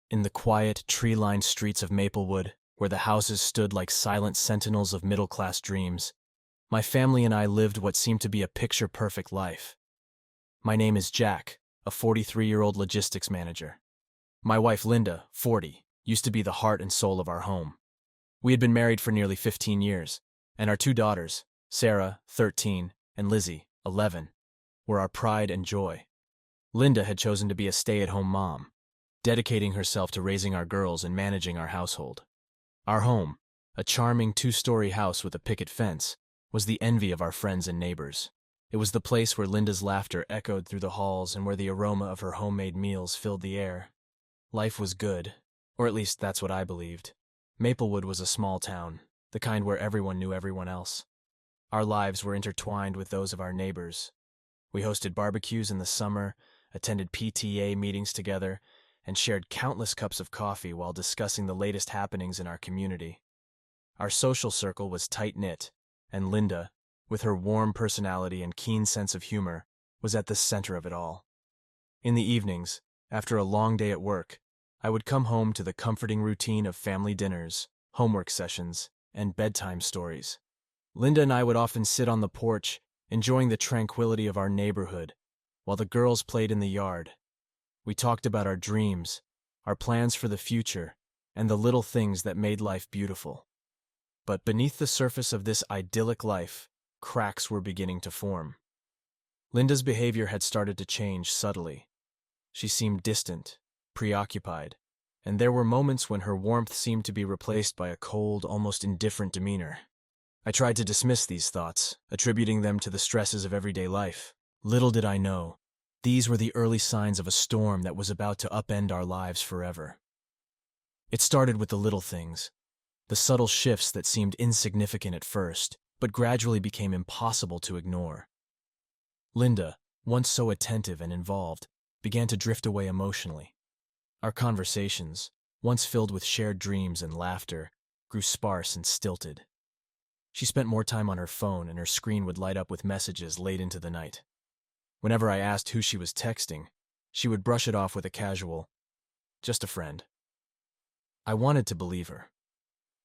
In the quiet, tree-lined streets of Maplewood, where the houses stood like silent sentinels of middle-class dreams, my family and I lived what seemed to be a picture-perfect life. My name is Jack, a 43-year-old logistics manager. My wife Linda, 40, used to be the heart and soul of our home. We had been married for nearly 15 years, and our two daughters, Sarah, 13, and Lizzie, 11, were our pride and joy. Linda had chosen to be a stay-at-home mom, dedicating herself to raising our girls and managing our household. Our home, a charming two-story house with a picket fence, was the envy of our friends and neighbors. It was the place where Linda's laughter echoed through the halls and where the aroma of her homemade meals filled the air. Life was good, or at least that's what I believed. Maplewood was a small town, the kind where everyone knew everyone else. Our lives were intertwined with those of our neighbors. We hosted barbecues in the summer, attended PTA meetings together, and shared countless cups of coffee while discussing the latest happenings in our community. Our social circle was tight-knit, and Linda, with her warm personality and keen sense of humor, was at the center of it all. In the evenings, after a long day at work, I would come home to the comforting routine of family dinners, homework sessions, and bedtime stories. Linda and I would often sit on the porch, enjoying the tranquility of our neighborhood, while the girls played in the yard. We talked about our dreams, our plans for the future, and the little things that made life beautiful. But beneath the surface of this idyllic life, cracks were beginning to form. Linda's behavior had started to change subtly. She seemed distant, preoccupied, and there were moments when her warmth seemed to be replaced by a cold, almost indifferent demeanor. I tried to dismiss these thoughts, attributing them to the stresses of everyday life. Little did I know, these were the early signs of a storm that was about to upend our lives forever. It started with the little things, the subtle shifts that seemed insignificant at first, but gradually became impossible to ignore. Linda, once so attentive and involved, began to drift away emotionally. Our conversations, once filled with shared dreams and laughter, grew sparse and stilted. She spent more time on her phone, and her screen would light up with messages late into the night. Whenever I asked who she was texting, she would brush it off with a casual, "Just a friend." I wanted to believe her.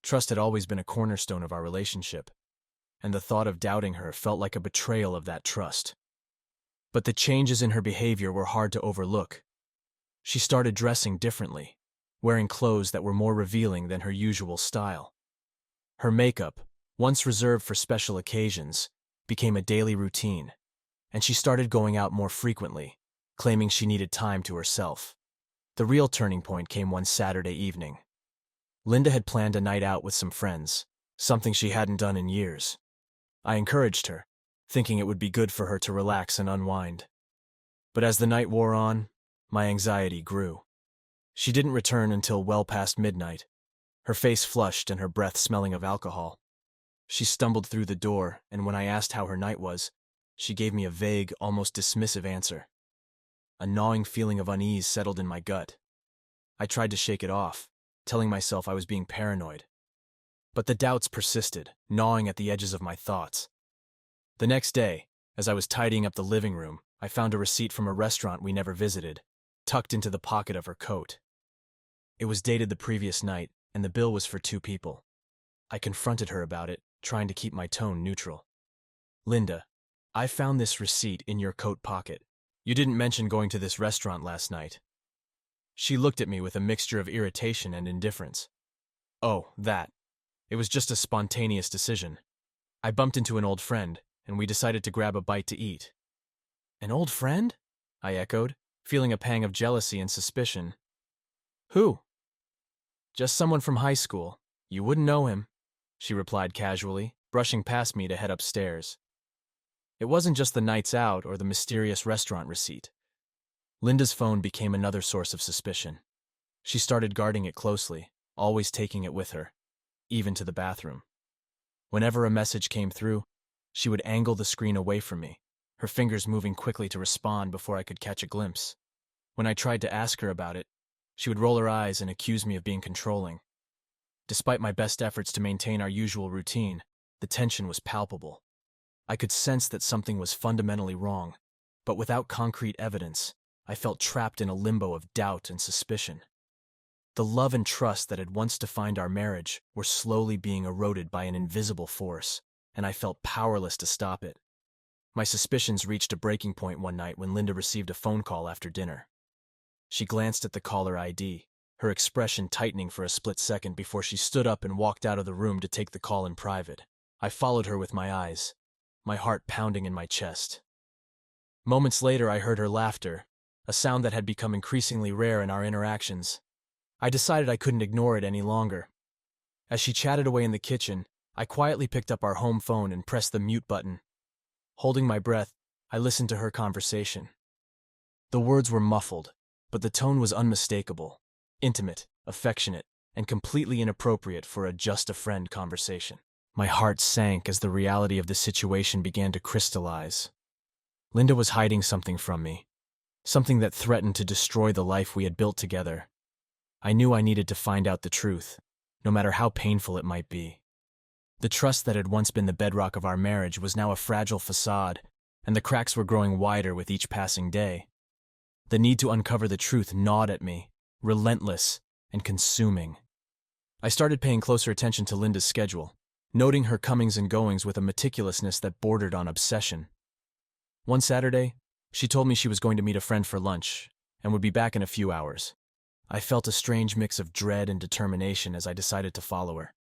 Trust had always been a cornerstone of our relationship, and the thought of doubting her felt like a betrayal of that trust. But the changes in her behavior were hard to overlook. She started dressing differently, wearing clothes that were more revealing than her usual style. Her makeup, once reserved for special occasions, became a daily routine, and she started going out more frequently, claiming she needed time to herself. The real turning point came one Saturday evening. Linda had planned a night out with some friends, something she hadn't done in years. I encouraged her, thinking it would be good for her to relax and unwind. But as the night wore on, my anxiety grew. She didn't return until well past midnight, her face flushed and her breath smelling of alcohol. She stumbled through the door, and when I asked how her night was, she gave me a vague, almost dismissive answer. A gnawing feeling of unease settled in my gut. I tried to shake it off, telling myself I was being paranoid. But the doubts persisted, gnawing at the edges of my thoughts. The next day, as I was tidying up the living room, I found a receipt from a restaurant we never visited, tucked into the pocket of her coat. It was dated the previous night, and the bill was for 2 people. I confronted her about it, trying to keep my tone neutral. "Linda, I found this receipt in your coat pocket. You didn't mention going to this restaurant last night." She looked at me with a mixture of irritation and indifference. "Oh, that. It was just a spontaneous decision. I bumped into an old friend, and we decided to grab a bite to eat." "An old friend?" I echoed, feeling a pang of jealousy and suspicion. "Who?" "Just someone from high school. You wouldn't know him," she replied casually, brushing past me to head upstairs. It wasn't just the nights out or the mysterious restaurant receipt. Linda's phone became another source of suspicion. She started guarding it closely, always taking it with her, even to the bathroom. Whenever a message came through, she would angle the screen away from me, her fingers moving quickly to respond before I could catch a glimpse. When I tried to ask her about it, she would roll her eyes and accuse me of being controlling. Despite my best efforts to maintain our usual routine, the tension was palpable. I could sense that something was fundamentally wrong, but without concrete evidence, I felt trapped in a limbo of doubt and suspicion. The love and trust that had once defined our marriage were slowly being eroded by an invisible force, and I felt powerless to stop it. My suspicions reached a breaking point one night when Linda received a phone call after dinner. She glanced at the caller ID, her expression tightening for a split second before she stood up and walked out of the room to take the call in private. I followed her with my eyes, my heart pounding in my chest. Moments later, I heard her laughter, a sound that had become increasingly rare in our interactions. I decided I couldn't ignore it any longer. As she chatted away in the kitchen, I quietly picked up our home phone and pressed the mute button. Holding my breath, I listened to her conversation. The words were muffled, but the tone was unmistakable, intimate, affectionate, and completely inappropriate for a just-a-friend conversation. My heart sank as the reality of the situation began to crystallize. Linda was hiding something from me, something that threatened to destroy the life we had built together. I knew I needed to find out the truth, no matter how painful it might be. The trust that had once been the bedrock of our marriage was now a fragile facade, and the cracks were growing wider with each passing day. The need to uncover the truth gnawed at me, relentless and consuming. I started paying closer attention to Linda's schedule, noting her comings and goings with a meticulousness that bordered on obsession. One Saturday, she told me she was going to meet a friend for lunch and would be back in a few hours. I felt a strange mix of dread and determination as I decided to follow her.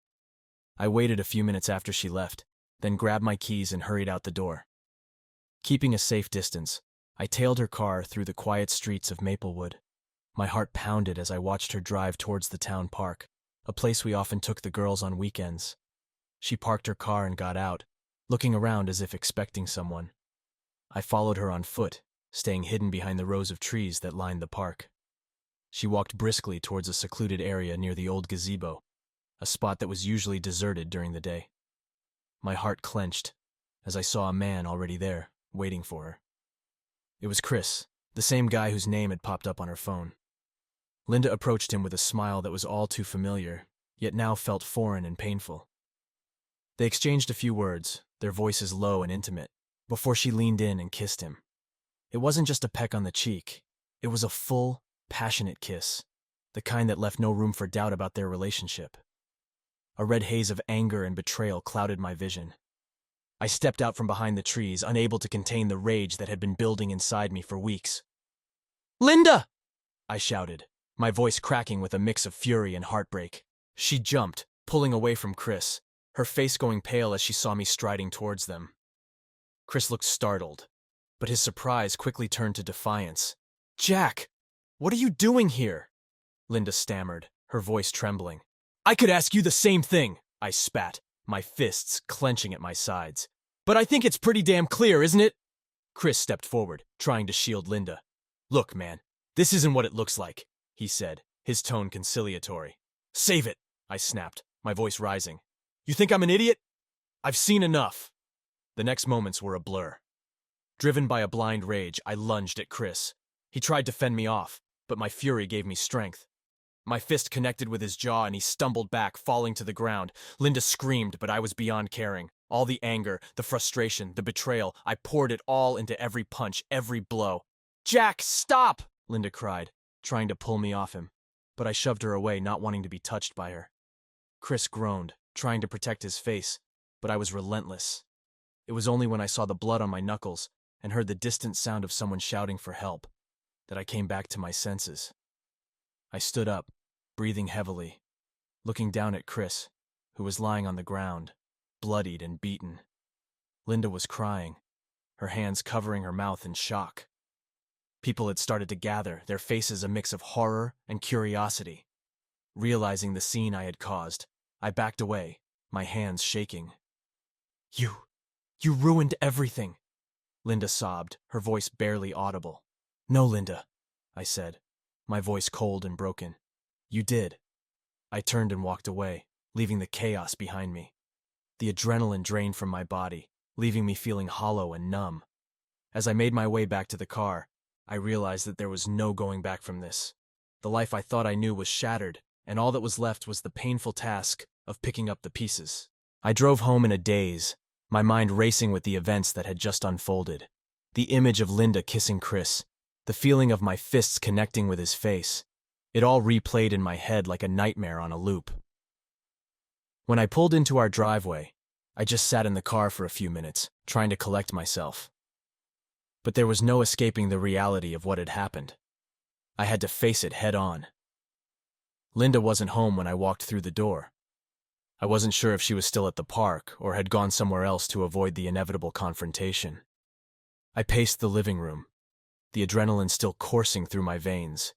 I waited a few minutes after she left, then grabbed my keys and hurried out the door. Keeping a safe distance, I tailed her car through the quiet streets of Maplewood. My heart pounded as I watched her drive towards the town park, a place we often took the girls on weekends. She parked her car and got out, looking around as if expecting someone. I followed her on foot, staying hidden behind the rows of trees that lined the park. She walked briskly towards a secluded area near the old gazebo, a spot that was usually deserted during the day. My heart clenched as I saw a man already there, waiting for her. It was Chris, the same guy whose name had popped up on her phone. Linda approached him with a smile that was all too familiar, yet now felt foreign and painful. They exchanged a few words, their voices low and intimate, before she leaned in and kissed him. It wasn't just a peck on the cheek, it was a full, passionate kiss, the kind that left no room for doubt about their relationship. A red haze of anger and betrayal clouded my vision. I stepped out from behind the trees, unable to contain the rage that had been building inside me for weeks. "Linda!" I shouted, my voice cracking with a mix of fury and heartbreak. She jumped, pulling away from Chris, her face going pale as she saw me striding towards them. Chris looked startled, but his surprise quickly turned to defiance. "Jack! What are you doing here?" Linda stammered, her voice trembling. "I could ask you the same thing," I spat, my fists clenching at my sides. "But I think it's pretty damn clear, isn't it?" Chris stepped forward, trying to shield Linda. "Look, man, this isn't what it looks like," he said, his tone conciliatory. "Save it," I snapped, my voice rising. "You think I'm an idiot? I've seen enough." The next moments were a blur. Driven by a blind rage, I lunged at Chris. He tried to fend me off, but my fury gave me strength. My fist connected with his jaw and he stumbled back, falling to the ground. Linda screamed, but I was beyond caring. All the anger, the frustration, the betrayal, I poured it all into every punch, every blow. "Jack, stop!" Linda cried, trying to pull me off him. But I shoved her away, not wanting to be touched by her. Chris groaned, trying to protect his face, but I was relentless. It was only when I saw the blood on my knuckles and heard the distant sound of someone shouting for help that I came back to my senses. I stood up, breathing heavily, looking down at Chris, who was lying on the ground, bloodied and beaten. Linda was crying, her hands covering her mouth in shock. People had started to gather, their faces a mix of horror and curiosity. Realizing the scene I had caused, I backed away, my hands shaking. You ruined everything," Linda sobbed, her voice barely audible. "No, Linda," I said, my voice cold and broken. "You did." I turned and walked away, leaving the chaos behind me. The adrenaline drained from my body, leaving me feeling hollow and numb. As I made my way back to the car, I realized that there was no going back from this. The life I thought I knew was shattered, and all that was left was the painful task of picking up the pieces. I drove home in a daze, my mind racing with the events that had just unfolded. The image of Linda kissing Chris, the feeling of my fists connecting with his face, It all replayed in my head like a nightmare on a loop. When I pulled into our driveway, I just sat in the car for a few minutes, trying to collect myself. But there was no escaping the reality of what had happened. I had to face it head on. Linda wasn't home when I walked through the door. I wasn't sure if she was still at the park or had gone somewhere else to avoid the inevitable confrontation. I paced the living room, the adrenaline still coursing through my veins,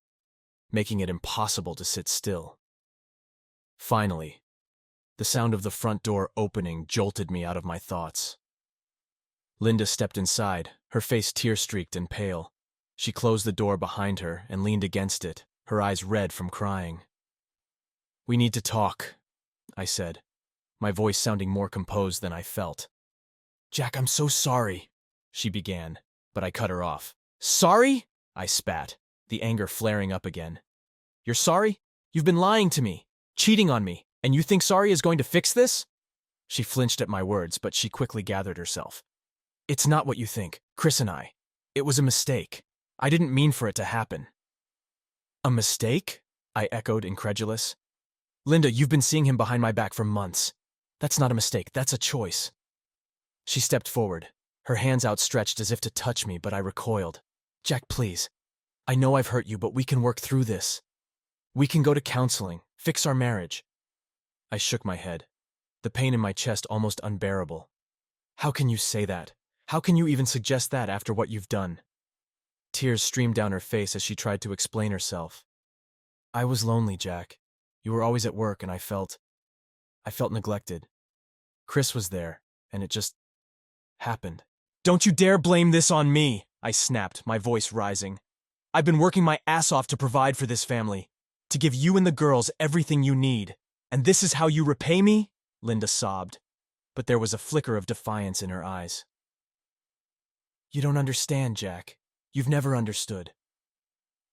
making it impossible to sit still. Finally, the sound of the front door opening jolted me out of my thoughts. Linda stepped inside, her face tear-streaked and pale. She closed the door behind her and leaned against it, her eyes red from crying. "We need to talk," I said, my voice sounding more composed than I felt. "Jack, I'm so sorry," she began, but I cut her off. "Sorry?" I spat, the anger flaring up again. "You're sorry? You've been lying to me, cheating on me, and you think sorry is going to fix this?" She flinched at my words, but she quickly gathered herself. "It's not what you think, Chris and I. It was a mistake. I didn't mean for it to happen." "A mistake?" I echoed, incredulous. "Linda, you've been seeing him behind my back for months. That's not a mistake, that's a choice." She stepped forward, her hands outstretched as if to touch me, but I recoiled. "Jack, please. I know I've hurt you, but we can work through this. We can go to counseling, fix our marriage." I shook my head, the pain in my chest almost unbearable. "How can you say that? How can you even suggest that after what you've done?" Tears streamed down her face as she tried to explain herself. "I was lonely, Jack. You were always at work and I felt neglected. Chris was there, and it just happened." "Don't you dare blame this on me," I snapped, my voice rising. "I've been working my ass off to provide for this family, to give you and the girls everything you need. And this is how you repay me?" Linda sobbed, but there was a flicker of defiance in her eyes. "You don't understand, Jack. You've never understood.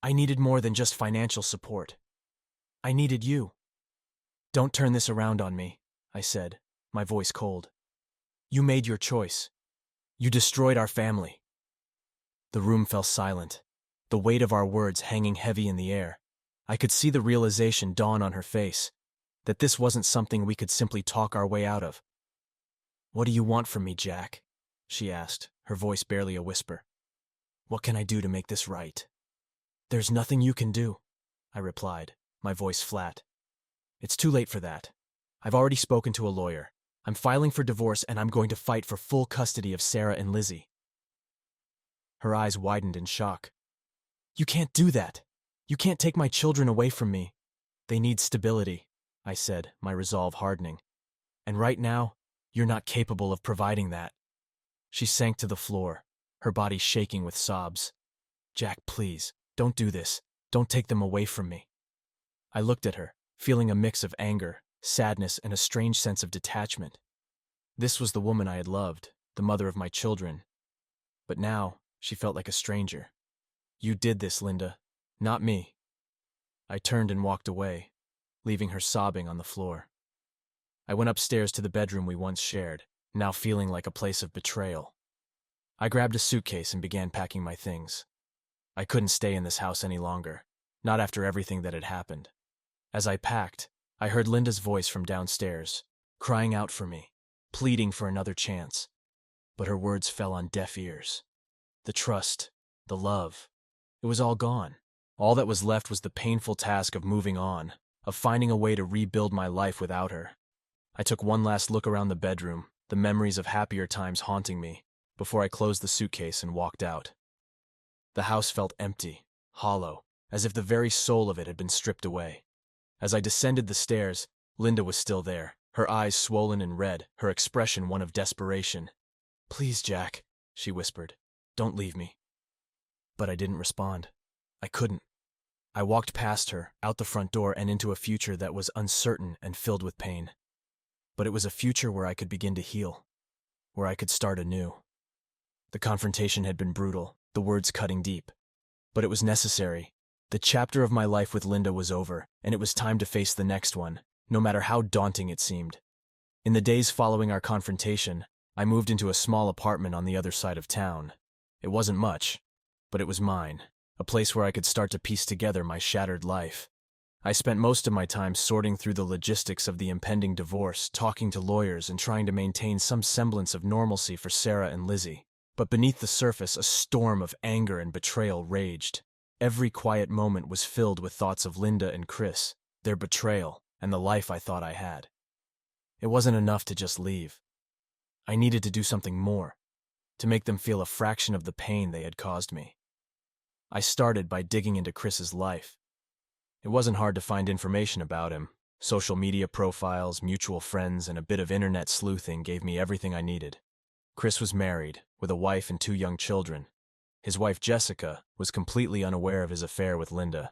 I needed more than just financial support. I needed you." "Don't turn this around on me," I said, my voice cold. "You made your choice. You destroyed our family." The room fell silent, the weight of our words hanging heavy in the air. I could see the realization dawn on her face, that this wasn't something we could simply talk our way out of. "What do you want from me, Jack?" she asked, her voice barely a whisper. "What can I do to make this right?" "There's nothing you can do," I replied, my voice flat. "It's too late for that. I've already spoken to a lawyer. I'm filing for divorce and I'm going to fight for full custody of Sarah and Lizzie." Her eyes widened in shock. "You can't do that. You can't take my children away from me. They need stability," I said, my resolve hardening. "And right now, you're not capable of providing that." She sank to the floor, her body shaking with sobs. "Jack, please, don't do this. Don't take them away from me." I looked at her, feeling a mix of anger, sadness, and a strange sense of detachment. This was the woman I had loved, the mother of my children. But now, she felt like a stranger. "You did this, Linda, not me." I turned and walked away, leaving her sobbing on the floor. I went upstairs to the bedroom we once shared, now feeling like a place of betrayal. I grabbed a suitcase and began packing my things. I couldn't stay in this house any longer, not after everything that had happened. As I packed, I heard Linda's voice from downstairs, crying out for me, pleading for another chance. But her words fell on deaf ears. The trust, the love, it was all gone. All that was left was the painful task of moving on, of finding a way to rebuild my life without her. I took one last look around the bedroom, the memories of happier times haunting me, before I closed the suitcase and walked out. The house felt empty, hollow, as if the very soul of it had been stripped away. As I descended the stairs, Linda was still there, her eyes swollen and red, her expression one of desperation. "Please, Jack," she whispered, "don't leave me." But I didn't respond. I couldn't. I walked past her, out the front door and into a future that was uncertain and filled with pain. But it was a future where I could begin to heal, where I could start anew. The confrontation had been brutal, the words cutting deep. But it was necessary. The chapter of my life with Linda was over, and it was time to face the next one, no matter how daunting it seemed. In the days following our confrontation, I moved into a small apartment on the other side of town. It wasn't much, but it was mine, a place where I could start to piece together my shattered life. I spent most of my time sorting through the logistics of the impending divorce, talking to lawyers, and trying to maintain some semblance of normalcy for Sarah and Lizzie. But beneath the surface, a storm of anger and betrayal raged. Every quiet moment was filled with thoughts of Linda and Chris, their betrayal, and the life I thought I had. It wasn't enough to just leave. I needed to do something more, to make them feel a fraction of the pain they had caused me. I started by digging into Chris's life. It wasn't hard to find information about him. Social media profiles, mutual friends, and a bit of internet sleuthing gave me everything I needed. Chris was married, with a wife and 2 young children. His wife, Jessica, was completely unaware of his affair with Linda.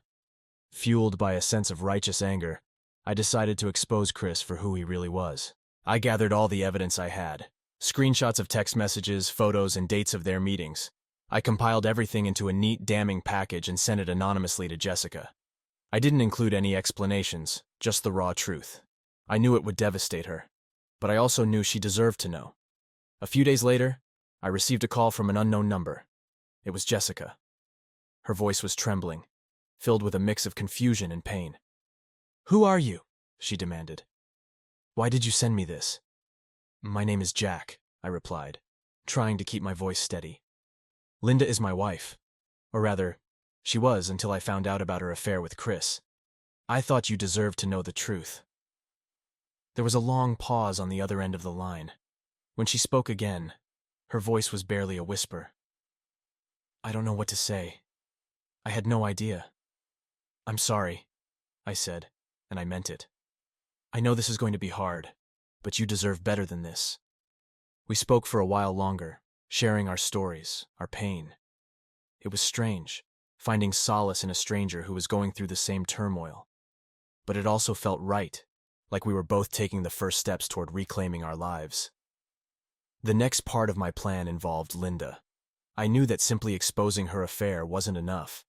Fueled by a sense of righteous anger, I decided to expose Chris for who he really was. I gathered all the evidence I had. Screenshots of text messages, photos, and dates of their meetings. I compiled everything into a neat, damning package and sent it anonymously to Jessica. I didn't include any explanations, just the raw truth. I knew it would devastate her, but I also knew she deserved to know. A few days later, I received a call from an unknown number. It was Jessica. Her voice was trembling, filled with a mix of confusion and pain. "Who are you?" she demanded. "Why did you send me this?" "My name is Jack," I replied, trying to keep my voice steady. "Linda is my wife. Or rather, she was until I found out about her affair with Chris. I thought you deserved to know the truth." There was a long pause on the other end of the line. When she spoke again, her voice was barely a whisper. "I don't know what to say. I had no idea. I'm sorry," I said, and I meant it. "I know this is going to be hard, but you deserve better than this." We spoke for a while longer, sharing our stories, our pain. It was strange, finding solace in a stranger who was going through the same turmoil. But it also felt right, like we were both taking the first steps toward reclaiming our lives. The next part of my plan involved Linda. I knew that simply exposing her affair wasn't enough.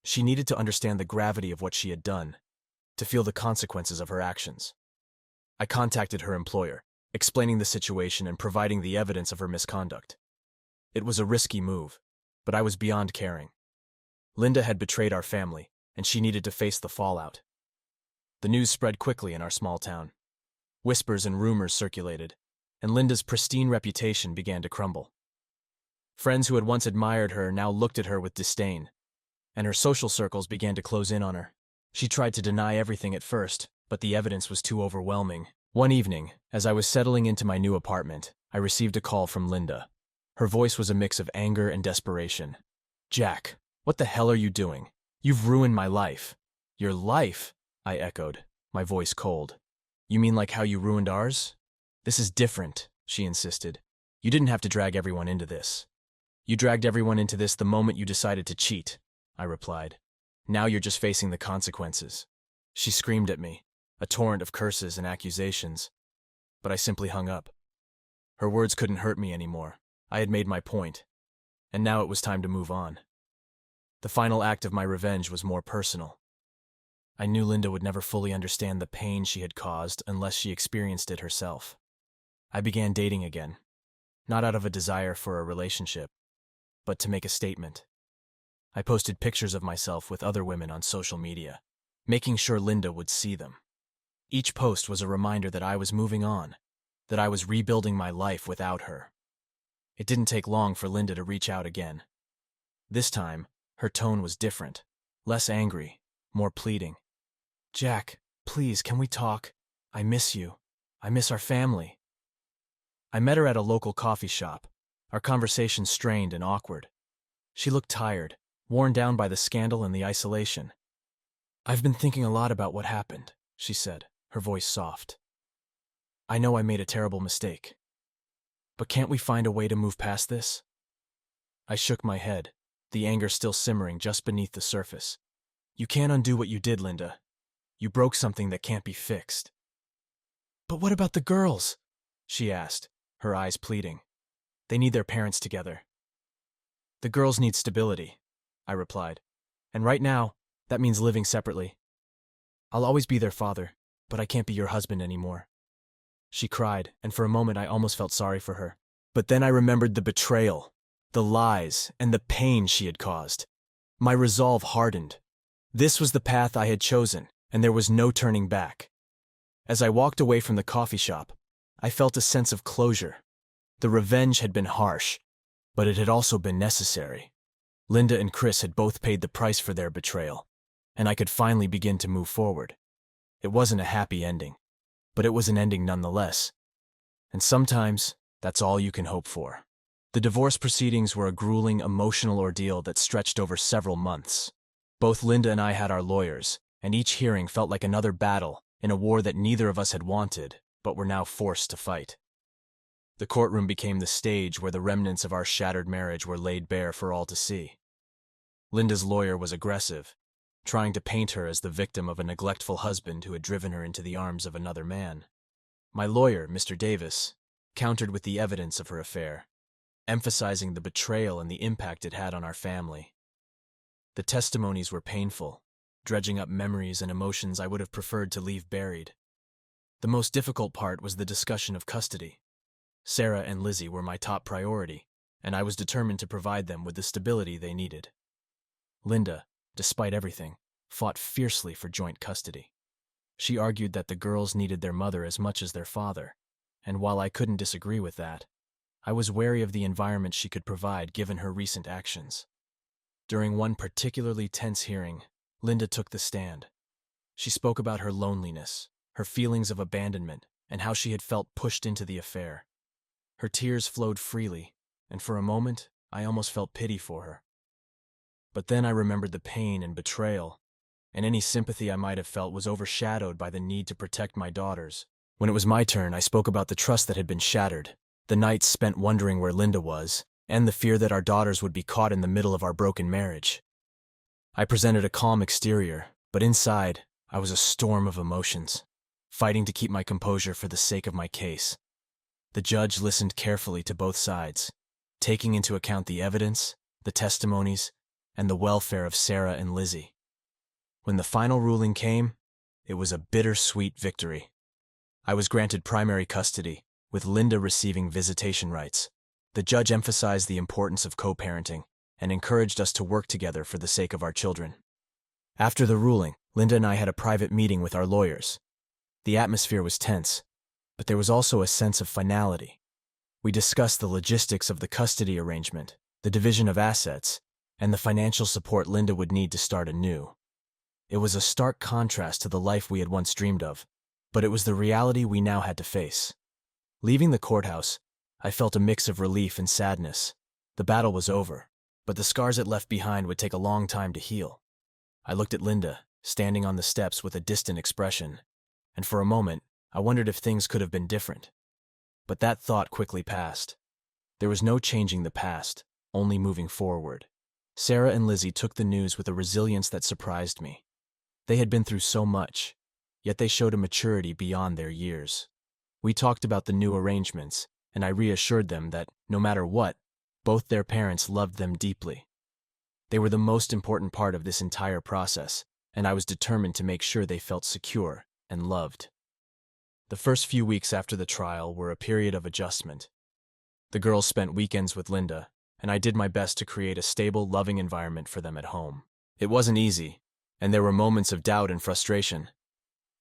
She needed to understand the gravity of what she had done, to feel the consequences of her actions. I contacted her employer, explaining the situation and providing the evidence of her misconduct. It was a risky move, but I was beyond caring. Linda had betrayed our family, and she needed to face the fallout. The news spread quickly in our small town. Whispers and rumors circulated, and Linda's pristine reputation began to crumble. Friends who had once admired her now looked at her with disdain, and her social circles began to close in on her. She tried to deny everything at first, but the evidence was too overwhelming. One evening, as I was settling into my new apartment, I received a call from Linda. Her voice was a mix of anger and desperation. "Jack, what the hell are you doing? You've ruined my life." "Your life?" I echoed, my voice cold. "You mean like how you ruined ours?" "This is different," she insisted. "You didn't have to drag everyone into this." "You dragged everyone into this the moment you decided to cheat," I replied. "Now you're just facing the consequences." She screamed at me, a torrent of curses and accusations, but I simply hung up. Her words couldn't hurt me anymore. I had made my point, and now it was time to move on. The final act of my revenge was more personal. I knew Linda would never fully understand the pain she had caused unless she experienced it herself. I began dating again, not out of a desire for a relationship, but to make a statement. I posted pictures of myself with other women on social media, making sure Linda would see them. Each post was a reminder that I was moving on, that I was rebuilding my life without her. It didn't take long for Linda to reach out again. This time, her tone was different, less angry, more pleading. "Jack, please, can we talk? I miss you. I miss our family." I met her at a local coffee shop, our conversation strained and awkward. She looked tired, worn down by the scandal and the isolation. "I've been thinking a lot about what happened," she said, her voice soft. "I know I made a terrible mistake. But can't we find a way to move past this?" I shook my head, the anger still simmering just beneath the surface. "You can't undo what you did, Linda. You broke something that can't be fixed." "But what about the girls?" she asked, her eyes pleading. "They need their parents together." "The girls need stability," I replied. "And right now, that means living separately. I'll always be their father, but I can't be your husband anymore." She cried, and for a moment I almost felt sorry for her. But then I remembered the betrayal, the lies, and the pain she had caused. My resolve hardened. This was the path I had chosen, and there was no turning back. As I walked away from the coffee shop, I felt a sense of closure. The revenge had been harsh, but it had also been necessary. Linda and Chris had both paid the price for their betrayal, and I could finally begin to move forward. It wasn't a happy ending, but it was an ending nonetheless. And sometimes, that's all you can hope for. The divorce proceedings were a grueling, emotional ordeal that stretched over several months. Both Linda and I had our lawyers, and each hearing felt like another battle in a war that neither of us had wanted, but were now forced to fight. The courtroom became the stage where the remnants of our shattered marriage were laid bare for all to see. Linda's lawyer was aggressive, trying to paint her as the victim of a neglectful husband who had driven her into the arms of another man. My lawyer, Mr. Davis, countered with the evidence of her affair, emphasizing the betrayal and the impact it had on our family. The testimonies were painful, dredging up memories and emotions I would have preferred to leave buried. The most difficult part was the discussion of custody. Sarah and Lizzie were my top priority, and I was determined to provide them with the stability they needed. Linda, despite everything, fought fiercely for joint custody. She argued that the girls needed their mother as much as their father, and while I couldn't disagree with that, I was wary of the environment she could provide given her recent actions. During one particularly tense hearing, Linda took the stand. She spoke about her loneliness, her feelings of abandonment, and how she had felt pushed into the affair. Her tears flowed freely, and for a moment, I almost felt pity for her. But then I remembered the pain and betrayal, and any sympathy I might have felt was overshadowed by the need to protect my daughters. When it was my turn, I spoke about the trust that had been shattered, the nights spent wondering where Linda was, and the fear that our daughters would be caught in the middle of our broken marriage. I presented a calm exterior, but inside, I was a storm of emotions, fighting to keep my composure for the sake of my case. The judge listened carefully to both sides, taking into account the evidence, the testimonies, and the welfare of Sarah and Lizzie. When the final ruling came, it was a bittersweet victory. I was granted primary custody, with Linda receiving visitation rights. The judge emphasized the importance of co-parenting and encouraged us to work together for the sake of our children. After the ruling, Linda and I had a private meeting with our lawyers. The atmosphere was tense, but there was also a sense of finality. We discussed the logistics of the custody arrangement, the division of assets, and the financial support Linda would need to start anew. It was a stark contrast to the life we had once dreamed of, but it was the reality we now had to face. Leaving the courthouse, I felt a mix of relief and sadness. The battle was over, but the scars it left behind would take a long time to heal. I looked at Linda, standing on the steps with a distant expression, and for a moment, I wondered if things could have been different. But that thought quickly passed. There was no changing the past, only moving forward. Sarah and Lizzie took the news with a resilience that surprised me. They had been through so much, yet they showed a maturity beyond their years. We talked about the new arrangements, and I reassured them that, no matter what, both their parents loved them deeply. They were the most important part of this entire process, and I was determined to make sure they felt secure and loved. The first few weeks after the trial were a period of adjustment. The girls spent weekends with Linda, and I did my best to create a stable, loving environment for them at home. It wasn't easy, and there were moments of doubt and frustration.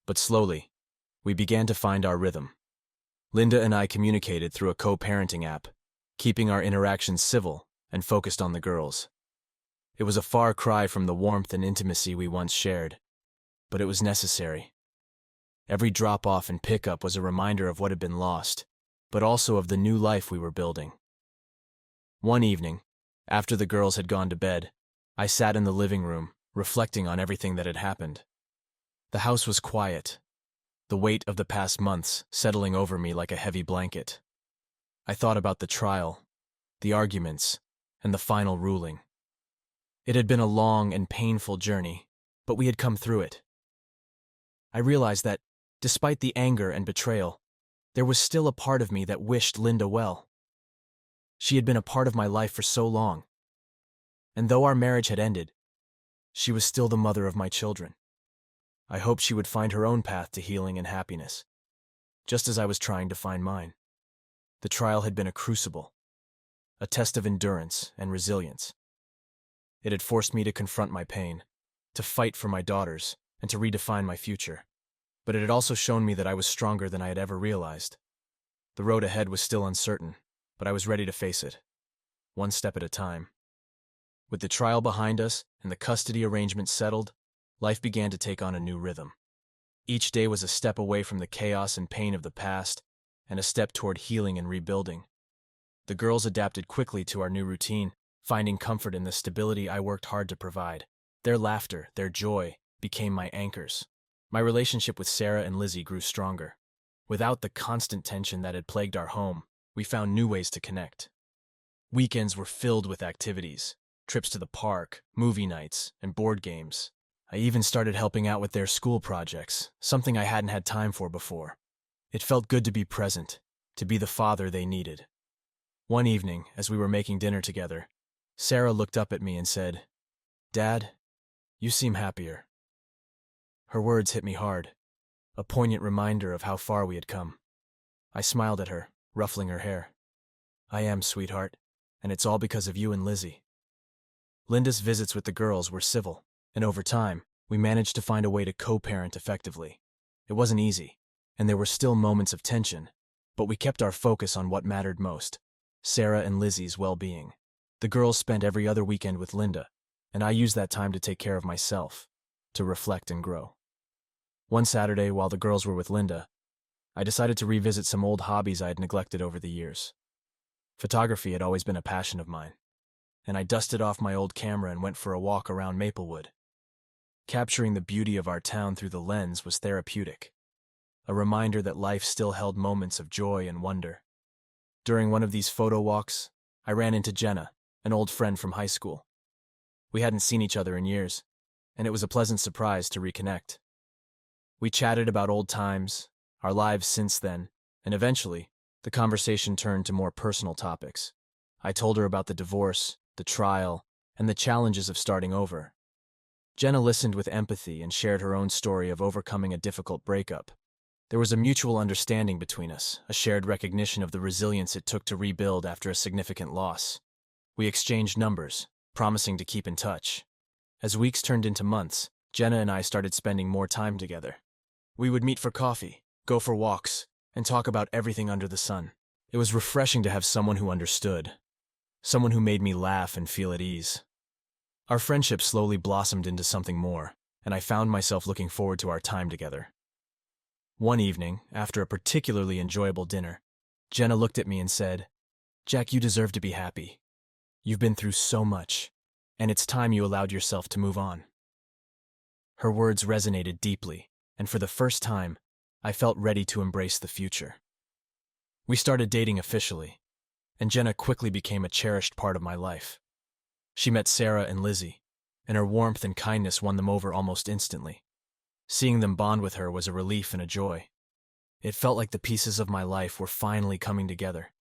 But slowly, we began to find our rhythm. Linda and I communicated through a co-parenting app, keeping our interactions civil and focused on the girls. It was a far cry from the warmth and intimacy we once shared, but it was necessary. Every drop-off and pickup was a reminder of what had been lost, but also of the new life we were building. One evening, after the girls had gone to bed, I sat in the living room, reflecting on everything that had happened. The house was quiet, the weight of the past months settling over me like a heavy blanket. I thought about the trial, the arguments, and the final ruling. It had been a long and painful journey, but we had come through it. I realized that, despite the anger and betrayal, there was still a part of me that wished Linda well. She had been a part of my life for so long, and though our marriage had ended, she was still the mother of my children. I hoped she would find her own path to healing and happiness, just as I was trying to find mine. The trial had been a crucible, a test of endurance and resilience. It had forced me to confront my pain, to fight for my daughters, and to redefine my future. But it had also shown me that I was stronger than I had ever realized. The road ahead was still uncertain, but I was ready to face it, one step at a time. With the trial behind us and the custody arrangement settled, life began to take on a new rhythm. Each day was a step away from the chaos and pain of the past, and a step toward healing and rebuilding. The girls adapted quickly to our new routine, finding comfort in the stability I worked hard to provide. Their laughter, their joy, became my anchors. My relationship with Sarah and Lizzie grew stronger. Without the constant tension that had plagued our home, we found new ways to connect. Weekends were filled with activities, trips to the park, movie nights, and board games. I even started helping out with their school projects, something I hadn't had time for before. It felt good to be present, to be the father they needed. One evening, as we were making dinner together, Sarah looked up at me and said, "Dad, you seem happier." Her words hit me hard, a poignant reminder of how far we had come. I smiled at her, ruffling her hair. "I am, sweetheart, and it's all because of you and Lizzie." Linda's visits with the girls were civil, and over time, we managed to find a way to co-parent effectively. It wasn't easy, and there were still moments of tension, but we kept our focus on what mattered most, Sarah and Lizzie's well-being. The girls spent every other weekend with Linda, and I used that time to take care of myself, to reflect and grow. One Saturday, while the girls were with Linda, I decided to revisit some old hobbies I had neglected over the years. Photography had always been a passion of mine, and I dusted off my old camera and went for a walk around Maplewood. Capturing the beauty of our town through the lens was therapeutic, a reminder that life still held moments of joy and wonder. During one of these photo walks, I ran into Jenna, an old friend from high school. We hadn't seen each other in years, and it was a pleasant surprise to reconnect. We chatted about old times, our lives since then, and eventually, the conversation turned to more personal topics. I told her about the divorce, the trial, and the challenges of starting over. Jenna listened with empathy and shared her own story of overcoming a difficult breakup. There was a mutual understanding between us, a shared recognition of the resilience it took to rebuild after a significant loss. We exchanged numbers, promising to keep in touch. As weeks turned into months, Jenna and I started spending more time together. We would meet for coffee, go for walks, and talk about everything under the sun. It was refreshing to have someone who understood, someone who made me laugh and feel at ease. Our friendship slowly blossomed into something more, and I found myself looking forward to our time together. One evening, after a particularly enjoyable dinner, Jenna looked at me and said, "Jack, you deserve to be happy. You've been through so much, and it's time you allowed yourself to move on." Her words resonated deeply, and for the first time, I felt ready to embrace the future. We started dating officially, and Jenna quickly became a cherished part of my life. She met Sarah and Lizzie, and her warmth and kindness won them over almost instantly. Seeing them bond with her was a relief and a joy. It felt like the pieces of my life were finally coming together.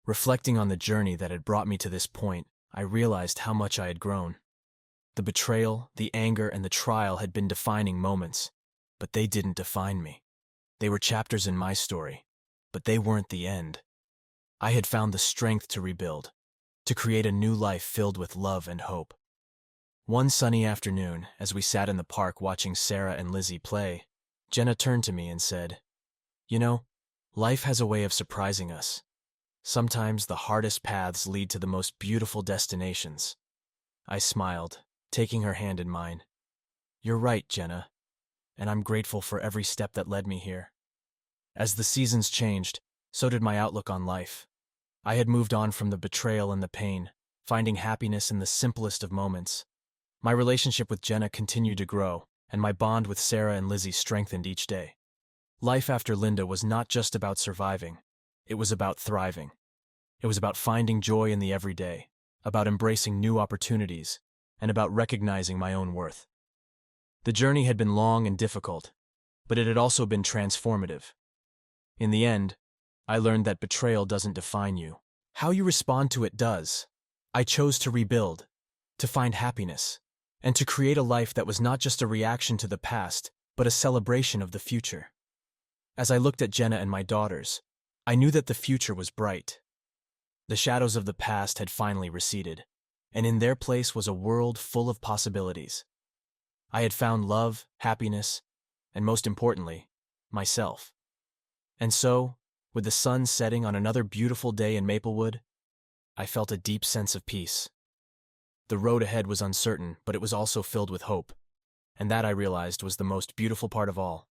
Reflecting on the journey that had brought me to this point, I realized how much I had grown. The betrayal, the anger, and the trial had been defining moments, but they didn't define me. They were chapters in my story, but they weren't the end. I had found the strength to rebuild, to create a new life filled with love and hope. One sunny afternoon, as we sat in the park watching Sarah and Lizzie play, Jenna turned to me and said, "You know, life has a way of surprising us. Sometimes the hardest paths lead to the most beautiful destinations." I smiled, taking her hand in mine. "You're right, Jenna, and I'm grateful for every step that led me here." As the seasons changed, so did my outlook on life. I had moved on from the betrayal and the pain, finding happiness in the simplest of moments. My relationship with Jenna continued to grow, and my bond with Sarah and Lizzie strengthened each day. Life after Linda was not just about surviving, it was about thriving. It was about finding joy in the everyday, about embracing new opportunities, and about recognizing my own worth. The journey had been long and difficult, but it had also been transformative. In the end, I learned that betrayal doesn't define you. How you respond to it does. I chose to rebuild, to find happiness, and to create a life that was not just a reaction to the past, but a celebration of the future. As I looked at Jenna and my daughters, I knew that the future was bright. The shadows of the past had finally receded, and in their place was a world full of possibilities. I had found love, happiness, and most importantly, myself. And so, with the sun setting on another beautiful day in Maplewood, I felt a deep sense of peace. The road ahead was uncertain, but it was also filled with hope, and that I realized was the most beautiful part of all.